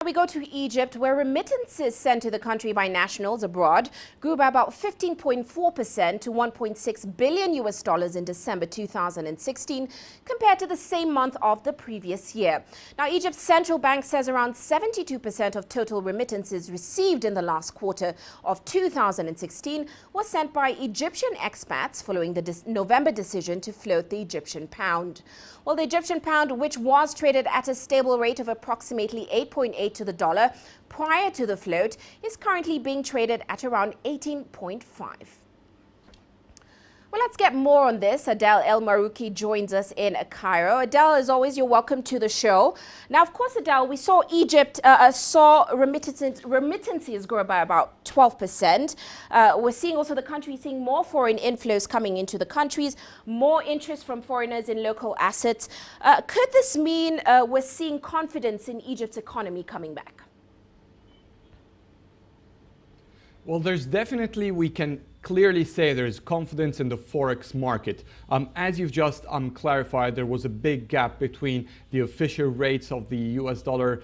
we go to Egypt, where remittances sent to the country by nationals abroad grew by about 15.4% to $1.6 billion in December 2016, compared to the same month of the previous year. Now, Egypt's central bank says around 72% of total remittances received in the last quarter of 2016 was sent by Egyptian expats following the November decision to float the Egyptian pound. Well, the Egyptian pound, which was traded at a stable rate of approximately 8.8 to the dollar prior to the float, is currently being traded at around 18.5. Well, let's get more on this. Adele El Marouki joins us in Cairo. Adele, as always, you're welcome to the show. Now, of course, Adele, we saw Egypt saw remittances grow by about 12%. We're seeing also the country seeing more foreign inflows coming into the countries, more interest from foreigners in local assets. Could this mean we're seeing confidence in Egypt's economy coming back? Well, there's definitely, we can clearly say there's confidence in the forex market. As you've just clarified, there was a big gap between the official rates of the US dollar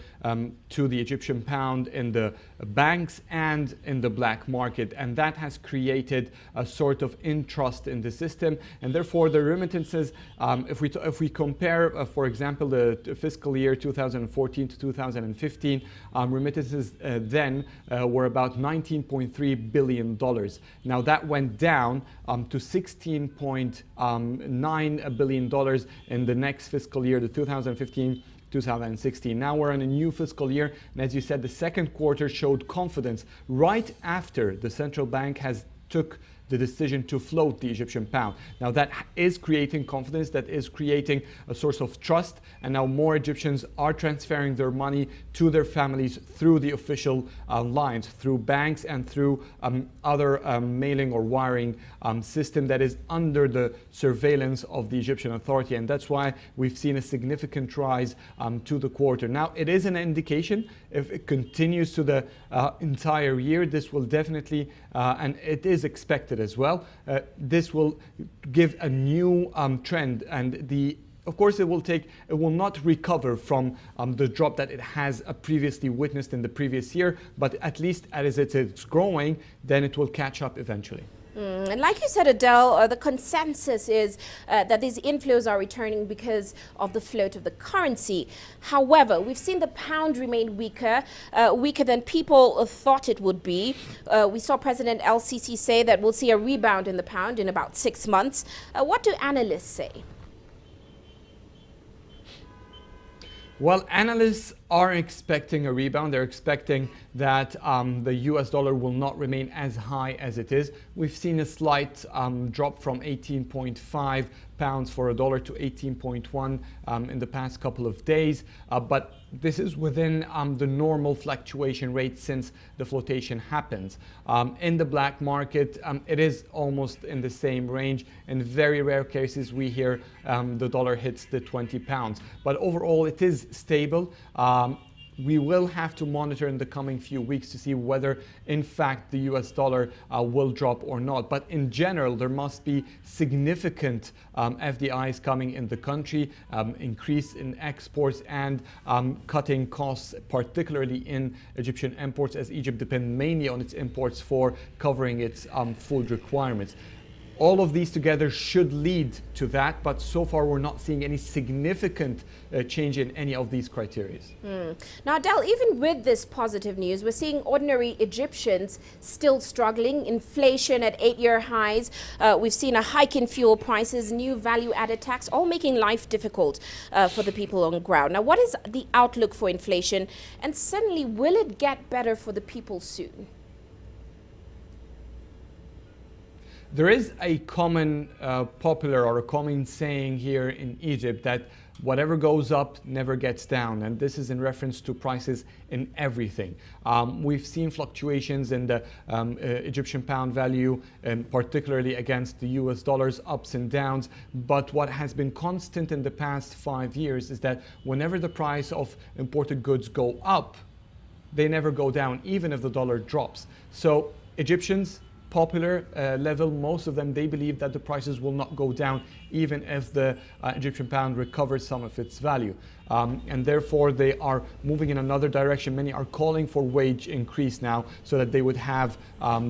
to the Egyptian pound in the banks and in the black market, and that has created a sort of interest in the system, and therefore the remittances, if we compare, for example, the fiscal year 2014 to 2015, remittances then were about $19.3 billion. Now that went down to $16.9 billion in the next fiscal year, the 2015-2016. Now we're in a new fiscal year, and as you said, the second quarter showed confidence right after the central bank has took the decision to float the Egyptian pound. Now that is creating confidence, that is creating a source of trust, and now more Egyptians are transferring their money to their families through the official lines, through banks and through other mailing or wiring system that is under the surveillance of the Egyptian authority, and that's why we've seen a significant rise to the quarter. Now it is an indication. If it continues to the entire year, this will definitely, and it is expected as well, this will give a new trend, and of course it will not recover from the drop that it has previously witnessed in the previous year, but at least as it's growing, then it will catch up eventually. And like you said, Adele, the consensus is that these inflows are returning because of the float of the currency. However, we've seen the pound remain weaker than people thought it would be. We saw President El-Sisi say that we'll see a rebound in the pound in about 6 months. What do analysts say? Well, analysts are expecting a rebound. They're expecting that the US dollar will not remain as high as it is. We've seen a slight drop from 18.5 pounds for a dollar to 18.1 in the past couple of days, but this is within the normal fluctuation rate since the flotation happens. In the black market, it is almost in the same range. In very rare cases, we hear the dollar hits the 20 pounds. But overall, it is stable. We will have to monitor in the coming few weeks to see whether, in fact, the US dollar will drop or not. But in general, there must be significant FDIs coming in the country, increase in exports, and cutting costs, particularly in Egyptian imports, as Egypt depends mainly on its imports for covering its food requirements. All of these together should lead to that, but so far we're not seeing any significant change in any of these criteria. Now, Adele, even with this positive news, we're seeing ordinary Egyptians still struggling. Inflation at 8-year highs. We've seen a hike in fuel prices, new value-added tax, all making life difficult for the people on the ground. Now, what is the outlook for inflation? And suddenly, will it get better for the people soon? There is a common popular or a common saying here in Egypt that whatever goes up never gets down, and this is in reference to prices in everything. We've seen fluctuations in the Egyptian pound value, particularly against the US dollars, ups and downs, but what has been constant in the past 5 years is that whenever the price of imported goods go up, they never go down, even if the dollar drops. So Egyptians, popular level, most of them, they believe that the prices will not go down even if the Egyptian pound recovers some of its value. and therefore they are moving in another direction. Many are calling for wage increase now so that they would have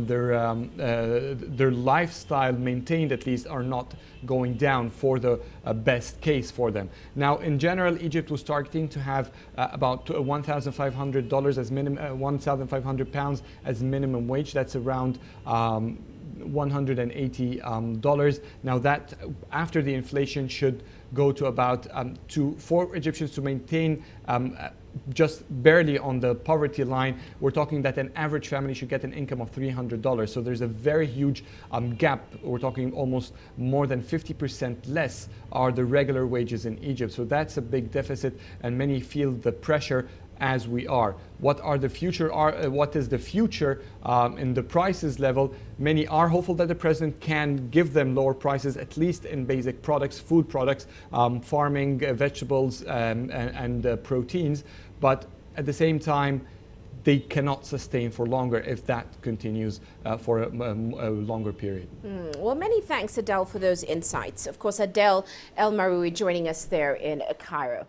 their lifestyle maintained, at least, are not going down for the best case for them. Now, in general, Egypt was targeting to have about $1,500 as minimum, 1,500 pounds as minimum wage. That's around $180. Now that after the inflation should go to about for Egyptians to maintain just barely on the poverty line. We're talking that an average family should get an income of $300. So there's a very huge gap. We're talking almost more than 50% less are the regular wages in Egypt. So that's a big deficit, and many feel the pressure as we are. What is the future in the prices level? Many are hopeful that the president can give them lower prices, at least in basic products, food products, farming, vegetables, and proteins. But at the same time, they cannot sustain for longer if that continues for a longer period. Well, many thanks, Adel, for those insights. Of course, Adel El Maroui joining us there in Cairo.